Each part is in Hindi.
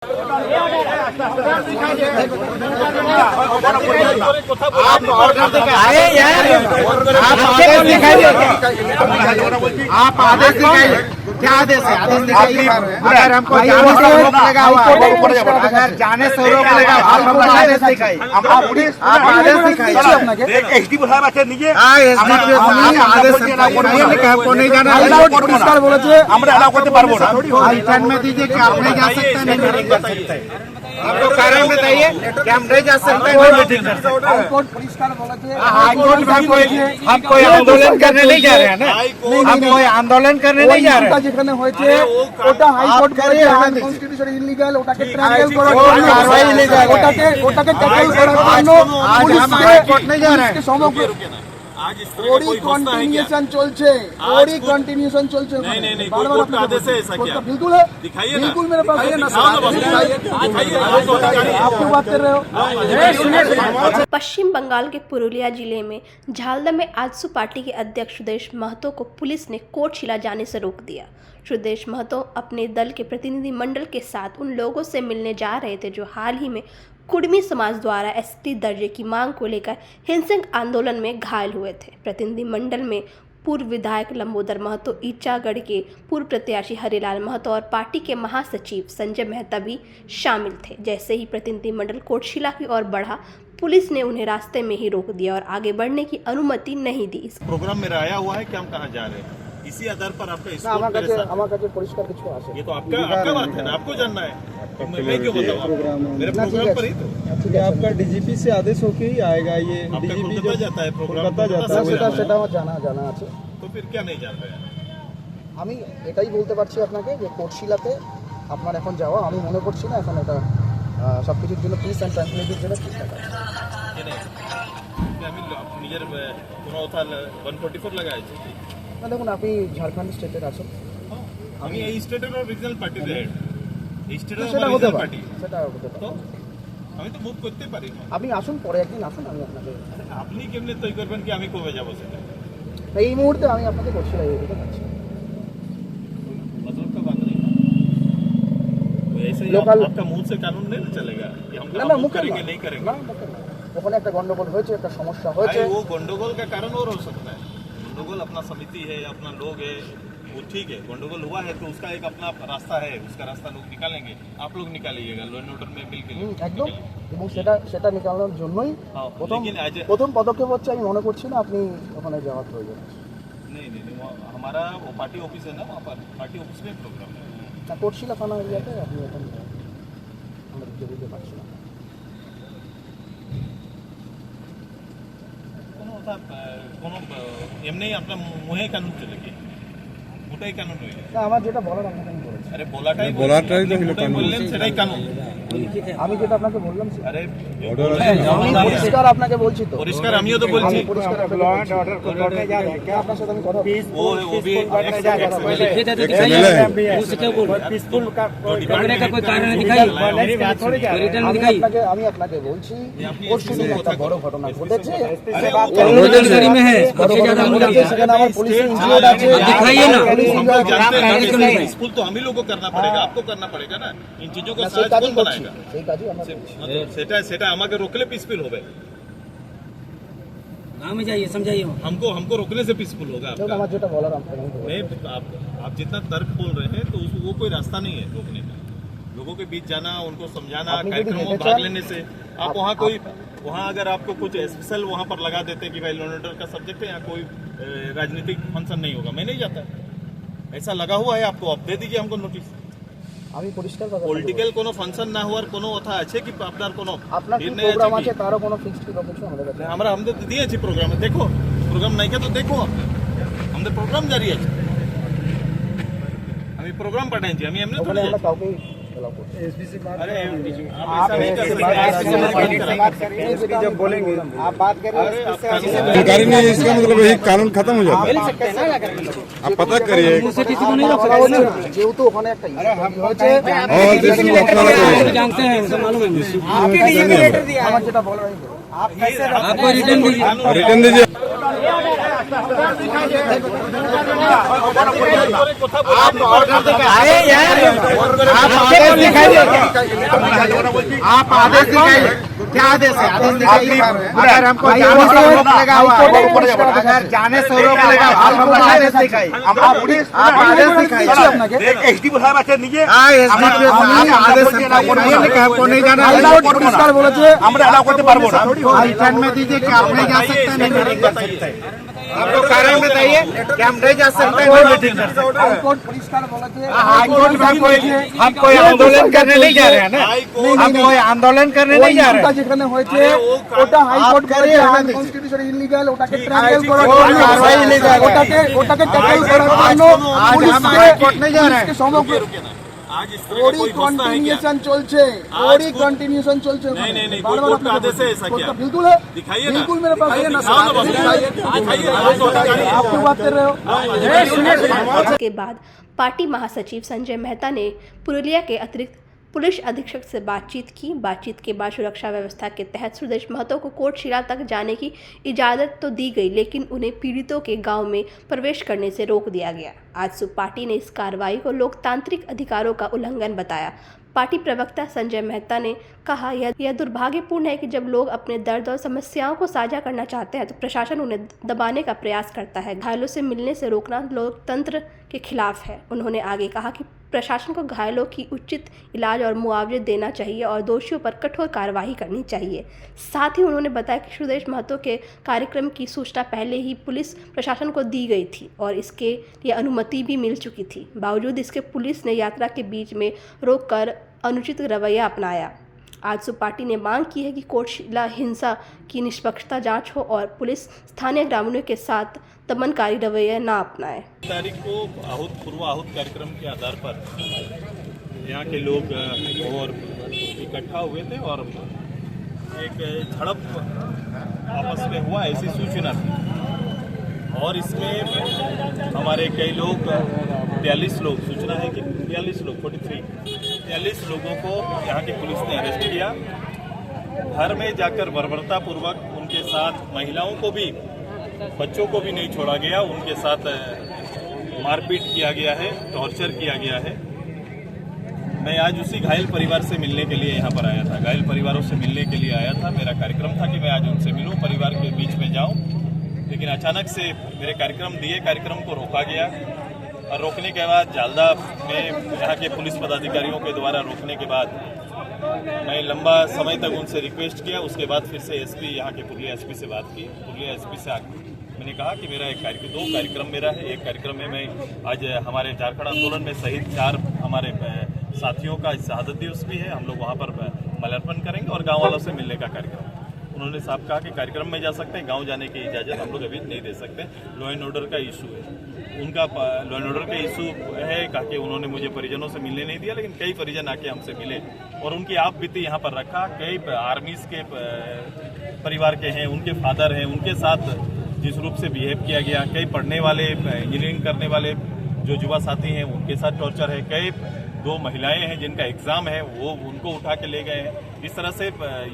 आप ऑर्डर दिखाइए यार, आप आदेश दिखाइए, आप आदेश दिखाइए, क्या आदेश है? आदेश दिखाइए। अगर हमको जाने से रोक लगा हुआ, अगर जाने से रोक लगा, आप हमको आदेश दिखाइए, आप आदेश दिखाइए। एसडीओ साहब আছে নিজে आदेश हमको नहीं जाना, আমরা এলাও করতে পারবো না। हाईकोर्ट में दीजिए कि आप नहीं जा सकते, नहीं मीटिंग कर सकते। आपको कारण बताइए कि हम नहीं जा सकते, नहीं मीटिंग कर सकते। हाईकोर्ट हम कोई आंदोलन करने नहीं जा रहे हैं ना, हम कोई आंदोलन करने नहीं जा रहे हैं। যেখানে হয়েছে ওটা হাইকোর্ট বলেছে আনকনস্টিটিউশনাল ইলিগাল, ওটাকে ট্রায়াল করার জন্য ওটাকে ট্যাকল করার জন্য हाईकोर्ट नहीं जा रहे हैं। সমগ্র ওরই কন্টিনিউশন চলছে, ওরই কন্টিনিউশন চলছে। नहीं कोर्ट का आदेश है ऐसा क्या? बिल्कुल है, दिखाइए ना, बिल्कुल मेरे पास है ना, आप क्यों बात कर रहे हो? पश्चिम बंगाल के पुरुलिया जिले में झालदा में आजसू पार्टी के अध्यक्ष सुदेश महतो को पुलिस ने कोटशिला जाने से रोक दिया। सुदेश महतो अपने दल के प्रतिनिधि मंडल के साथ उन लोगों से मिलने जा रहे थे जो हाल ही में कुर्मी समाज द्वारा एसटी दर्जे की मांग को लेकर हिंसक आंदोलन में घायल हुए थे। प्रतिनिधि मंडल में पूर्व विधायक लंबोदर महतो, ईचागढ़ के पूर्व प्रत्याशी हरिलाल महतो और पार्टी के महासचिव संजय मेहता भी शामिल थे। जैसे ही प्रतिनिधि मंडल कोटशिला की ओर बढ़ा, पुलिस ने उन्हें रास्ते में ही रोक दिया और आगे बढ़ने की अनुमति नहीं दी। प्रोग्राम में आया हुआ है कि हम कहाँ जा रहे हैं, इसी आधार पर आपका আমার কাছে পরিষ্কার কিছু আছে। ये तो आपका बात है ना, आपको जानना है। तो मैं क्यों बताऊँ? मेरे प्रोग्राम पर ही तो आपका डीजीपी से आदेश होके ही आएगा। ये आपका डीजीपी कोलकाता जाता है प्रोग्राम, कोलकाता जाता है। সেটা আমার জানা আছে। तो फिर क्या नहीं जान रहे हैं? আমি এটাই বলতে পারছি আপনাকে যে কোটশিলাতে আপনার এখন যাওয়া আমি মনে করছি না এখন এটা সবকিছুর জন্য পিস অ্যান্ড ট্রান্সকুইলিটির জন্য ঠিক আছে। ये नहीं আমি নিজের কোনো কথা 144 লাগাইছি। না দেখুন, আপনি ঝাড়খণ্ড স্টেটের আছেন, আমি এই স্টেটের রিজনাল পার্টির হেড, এই স্টেটের সেটা হতে রিজনাল পারে, পার্টি, সেটা হতে তো পারে। আমি তো মুভ করতে পারি না। আপনি আসুন, পরে একদিন আসুন, আমি আপনাকে আপনি কেমনে তৈরি করবেন কি আমি কবে যাবো সেটা? এই মুহূর্তে আমি আপনাকে কোটশিলা দিয়ে দিতে পারছি। मतलब का बात नहीं, ऐसे ही लोकल आपका मुंह से कानून नहीं ना चलेगा कि हम না काम মুখে करेंगे नहीं करेंगे। না মুখে না। ওখানে একটা গন্ডগোল হয়েছে, একটা সমস্যা হয়েছে। अरे वो गंडगोल का कारण और हो सकता है। गंडगोल अपना समिति है, अपना लोग है, वो ठीक है। गंडगोल हुआ है तो उसका एक अपना रास्ता है, उसका रास्ता लोग निकालेंगे, आप लोग निकालिएगा लॉ एंड ऑर्डर में मिलकर। একদম, এবং সেটা নিকালানোর জন্যই लेकिन आज প্রথম পদক্ষেপ হচ্ছে, আমি মনে করছি না আপনি ওখানে যাওয়ার প্রয়োজন আছে। नहीं हमारा वो पार्टी ऑफिस है ना, वहाँ पर पार्टी ऑफिस में प्रोग्राम है। না, কোটশিলা থানা এরিয়াতে আপনি এখন আমরা যেতে পারছি না। কোনো এমনি আপনার মুহে কানুন চলে কি ওটাই কানুন হয়ে গেছে। না, আমার যেটা বলার আপনাকে আমি বলেছি। আরে বলাটাই তো হলো কানুন, বললেন সেটাই কানুন। আমি যেটা আপনাকে বললাম আরে আমি পরিষ্কার আপনাকে বলছি তো, পরিষ্কার আমিও তো বলছি। আমি পরিষ্কার আপনাকে বলছি। আপনার সাথে আমি কথা বলছি। वो भी আমি আপনাকে বলছি পরশুদিন একটা বড় ঘটনা ঘটেছে, সেখানে আমার পুলিশ ইনজিওর্ড আছে। स्कूल तो हम ही लोगों को करना पड़ेगा, आपको करना पड़ेगा ना इन चीजों को। সেই কাজই করছি, बनाएगा সেই কাজই আমরা করছি। सेटा सेटा আমাকে रोकले पीसफुल होगा, में जाइए समझाइए। हमको रोकने से पीसफुल होगा দেখুন, आपका। আমার যেটা বলার আপনাকে আমি বলছি। नहीं आप जितना तर्क बोल रहे हैं तो वो कोई रास्ता नहीं है रोकने का। लोगों के बीच जाना, उनको समझाना, आपने कार्यक्रमों यदि में भाग हेठे लेने से आप वहाँ अगर आपको कुछ स्पेशल वहाँ पर लगा देते कि भाई लॉ एंड ऑर्डर का सब्जेक्ट है, यहाँ कोई राजनीतिक फंक्शन नहीं होगा, मैं नहीं जाता। ऐसा लगा हुआ है आपको, आप दे दीजिए हमको नोटिस। আমি পরিষ্কার কথা বলছি। পলিটিক্যাল কোনো ফাংশন না হওয়ার কোনো কথা আছে কি? আপনার কোনো আপনার কি নির্ণয় প্রোগ্রাম আছে আছে, তারও কোনো ফিক্সড কিছু আমাদের কাছে আমরা আমাদের দিয়েছি প্রোগ্রামে, দেখো প্রোগ্রাম নাই তো দেখো আমাদের প্রোগ্রাম জারি আছে। আমি প্রোগ্রাম পাঠাইছি, আমি এমনি ওখানে থোড়ি আমরা কাউকে এলাও করছি। अरे आप ऐसे जब बोलेंगे आप बात करें, जानकारी नहीं है इसका मतलब यही कानून खत्म हो जाता है। आप पता करिए যেহেতু ওখানে একটা और देश में अपना जानते हैं, उसे मालूम है। আমার যেটা বলার आपको रिटर्न दीजिए। रिटर्न दीजिए। आप ऑर्डर दिखाइए यार, आप आदेश दिखाइए, आप आदेश दिखाइए, क्या आदेश है? आदेश दिखाइए। अगर हमको जाने से रोक लगा हुआ, अगर जाने से रोक लगा, आप हमको आदेश दिखाइए, आप आदेश दिखाइए। एसडीओ साहब আছে নিজে हाँ, SDPO साहब आदेश हमको नहीं जाना है। পরিষ্কার বলেছে আমরা এলাও করতে পারবো না। रिटर्न में दीजिए कि आप नहीं जा सकते, नहीं मीटिंग कर सकते। आपको कारण बताइए कि हम नहीं जा सकते, नहीं मीटिंग कर सकते। হাইকোর্ট পরিষ্কার বলেছে हाईकोर्ट में हम कोई आंदोलन करने नहीं जा रहे हैं ना, हम कोई आंदोलन करने नहीं जा रहे हैं। যেখানে হয়েছে ওটা হাইকোর্ট करिए, করেছে हाँ, কনস্টিটিউশন ইলিগাল, ওটাকে ট্রায়াল করার वो জন্য कार्रवाई illegal है। ওটাকে ট্যাকল করার জন্য आज हम हाईकोर्ट नहीं जा रहे हैं। সমগ্র आज इस तरह का ওরই कोई घोषणा है क्या? কন্টিনিউশন চলছে, ওরই কন্টিনিউশন চলছে। नहीं, नहीं, नहीं, बार कोई बार कोर्ट का आपने आदेश है ऐसा क्या? बिल्कुल है, दिखाइए ना। बिल्कुल मेरे पास है ना, दिखाओ ना बस। दिखाइए। आप क्यों बात कर रहे हो? के बाद पार्टी महासचिव संजय मेहता ने पुरुलिया के अतिरिक्त पुलिस अधीक्षक से बातचीत की। बातचीत के बाद सुरक्षा व्यवस्था के तहत सुदेश महतो को कोटशिला तक जाने की इजाज़त तो दी गई, लेकिन उन्हें पीड़ितों के गांव में प्रवेश करने से रोक दिया गया। आजसू पार्टी ने इस कार्रवाई को लोकतांत्रिक अधिकारों का उल्लंघन बताया। पार्टी प्रवक्ता संजय मेहता ने कहा, यह दुर्भाग्यपूर्ण है कि जब लोग अपने दर्द और समस्याओं को साझा करना चाहते हैं तो प्रशासन उन्हें दबाने का प्रयास करता है। घायलों से मिलने से रोकना लोकतंत्र के खिलाफ है। उन्होंने आगे कहा कि प्रशासन को घायलों की उचित इलाज और मुआवजे देना चाहिए और दोषियों पर कठोर कार्रवाई करनी चाहिए। साथ ही उन्होंने बताया कि सुदेश महतो के कार्यक्रम की सूचना पहले ही पुलिस प्रशासन को दी गई थी और इसके लिए अनुमति भी मिल चुकी थी। बावजूद इसके पुलिस ने यात्रा के बीच में रोककर अनुचित रवैया अपनाया। आजसू पार्टी ने मांग की है कि कोटशिला हिंसा की निष्पक्षता जांच हो और पुलिस स्थानीय ग्रामीणों के साथ दमनकारी रवैया न अपनाए। तारीख को पूर्व आहूत कार्यक्रम के आधार पर यहाँ के लोग और इकट्ठा हुए थे और एक झड़प आपस में हुआ, ऐसी सूचना थी और इसमें हमारे कई लोग 42 लोग, सूचना है कि 42 लोग 43 लोगों को यहाँ की पुलिस ने अरेस्ट किया। घर में जाकर बर्बरतापूर्वक उनके साथ महिलाओं को भी, बच्चों को भी नहीं छोड़ा गया, उनके साथ मारपीट किया गया है, टॉर्चर किया गया है। मैं आज उसी घायल परिवार से मिलने के लिए यहाँ पर आया था, घायल परिवारों से मिलने के लिए आया था। मेरा कार्यक्रम था कि मैं आज उनसे मिलूं, परिवार के बीच में जाऊं, लेकिन अचानक से मेरे कार्यक्रम को रोका गया और रोकने के बाद जालदा में यहाँ के पुलिस पदाधिकारियों के द्वारा रोकने के बाद मैं लंबा समय तक उनसे रिक्वेस्ट किया। उसके बाद फिर से एसपी, यहाँ के पुरुलिया एसपी से बात की। पुरुलिया एसपी से मैंने कहा कि मेरा दो कार्यक्रम मेरा है। एक कार्यक्रम में मैं आज हमारे झारखंड आंदोलन में शहीद 4 हमारे साथियों का शहादत दिवस भी है, हम लोग वहाँ पर माल्यार्पण करेंगे और गाँव वालों से मिलने का कार्यक्रम। उन्होंने साफ कहा कि कार्यक्रम में जा सकते हैं, गांव जाने की इजाज़त हम लोग अभी नहीं दे सकते। लॉ एंड ऑर्डर का इशू है, उनका लॉ एंड ऑर्डर का इशू है। कहा कि उन्होंने मुझे परिजनों से मिलने नहीं दिया, लेकिन कई परिजन आके हमसे मिले और उनकी आप बीती यहाँ पर रखा। कई आर्मीज के परिवार के हैं, उनके फादर हैं, उनके साथ जिस रूप से बिहेव किया गया। कई पढ़ने वाले, इंजीनियरिंग करने वाले जो युवा साथी हैं, उनके साथ टॉर्चर है। कई 2 महिलाएं हैं जिनका एग्जाम है, वो उनको उठा के ले गए हैं। इस तरह से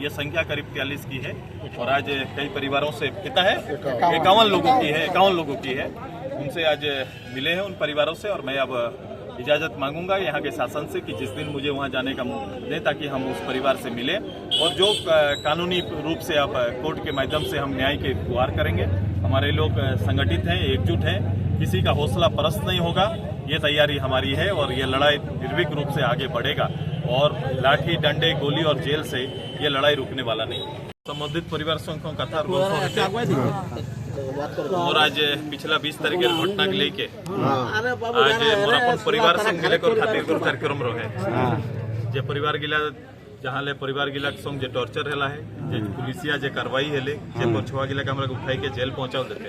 ये संख्या करीब 43 की है और आज कई परिवारों से कितना है 51 लोगों की है। उनसे आज मिले हैं उन परिवारों से और मैं अब इजाज़त मांगूंगा यहाँ के शासन से कि जिस दिन मुझे वहाँ जाने का मौका दें ताकि हम उस परिवार से मिलें और जो कानूनी रूप से अब कोर्ट के माध्यम से हम न्याय के गुहार करेंगे। हमारे लोग संगठित हैं, एकजुट हैं, किसी का हौसला परस्त नहीं होगा। ये तैयारी हमारी है और ये लड़ाई निर्भीक रूप से आगे बढ़ेगा और लाठी, डंडे, गोली और जेल से ये लड़ाई रुकने वाला नहीं। संबंधित परिवार संघों कथा और आज पिछला 20 तारीखेर घटना लेके आज मोरापन परिवार संघ मिलेकर खातिर कार्यक्रम रहे जे परिवार गिला जहाँ ले परिवार गिला संग जे टॉर्चर हेला है, जे पुलिसिया जे कार्रवाई हेले, जे पछुआ गिला के हमरा उठाई के जेल पहुंचाओ देते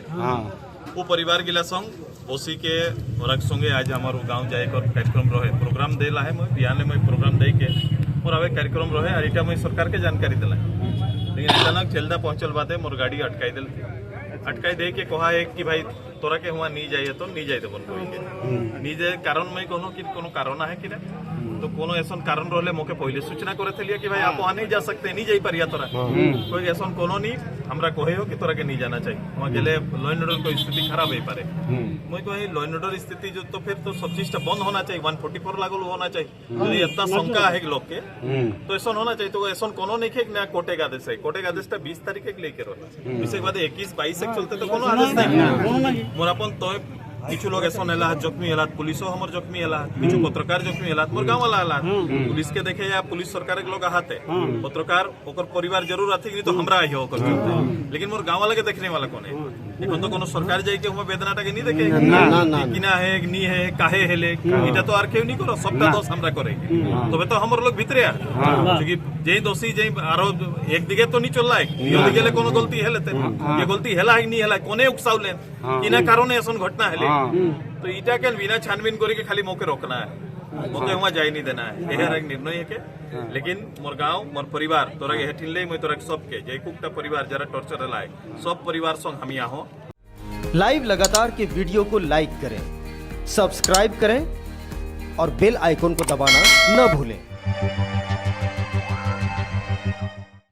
वो परिवार गिला संग ओसी के और संगे आज हमारो गांव जाए कर कार्यक्रम रहे प्रोग्राम देला है। मैं बिहान में प्रोग्राम दे के और आवे कार्यक्रम रहे और इटा मैं सरकार के जानकारी दिला, लेकिन अचानक जेलदा पहुंचल बाते मोर गाड़ी अटकाई दे के कहा है कि भाई तोरा के हुआ नहीं जाइए तो नहीं जाए तो बन कोई नहीं जाए कारण मैं कोनो कारण है कि तो कोनो ऐसा कारण रहले मोके पहले सूचना करे थे कि भाई आप वहाँ नहीं जा सकते, नहीं जाई परिया तोरा कोई ऐसा कोनो नहीं हमरा कहे हो कि तोरा के नहीं जाना चाहिए वहाँ गेले लॉ एंड ऑर्डर को स्थिति खराब हो पारे मैं कही लॉ एंड ऑर्डर स्थिति जो तो फिर तो सब चीज बंद होना चाहिए 144 लागू होना चाहिए यदि इतना शंका है लोग के तो ऐसा होना चाहिए तो ऐसा कोनो नहीं ना कोर्टे का आदेश है कोर्टे का आदेश 20 तारीख के लेके रहा इसके बाद 21-22 से चलते तो कोनो आदेश नहीं मोर अपन तो किछु लोग ऐसा हेला जख्मी हेला पुलिसो हमर जख्मी हेला किछु पत्रकार जख्मी हेला मोर गाँव वाला हेला पुलिस के देखे या पुलिस सरकार के लोग आते पत्रकार ओकर परिवार जरूर आते नहीं तो हमरा ही ओकर लेकिन मोर गाँव वाला के देखने वाला कौन है এখন তো কোনো সরকার যাই কে বেদনাটাকে নি দেখে কিনা হে নি হে কাহে হেলে এটা তো আর কেউ নি করো সবটা দোষ আমরা করে তবে তো हमर लोग ভিতরে আর क्योंकि যেই দোষী যেই আরো একদিকে তো নি চললাই ইয়ে গেলে কোনো গলতি হেলেতে ये गलती হেলা নি হেলা কোনে উকসাউলেন কিনা কারণে এসন ঘটনা হেলে तो इटा के बिना छानबीन करे के खाली मौके रोकना है मोके वहाँ जाई नहीं देना है यह एक निर्णय है के लेकिन मोर गाँव मोर परिवार तोरा के हेठिले मैं तोरा सबके जय कुकटा परिवार जरा टॉर्चर लायक सब परिवार संग हम यहाँ हो लाइव लगातार के वीडियो को लाइक करें, सब्सक्राइब करें और बेल आइकॉन को दबाना न भूलें।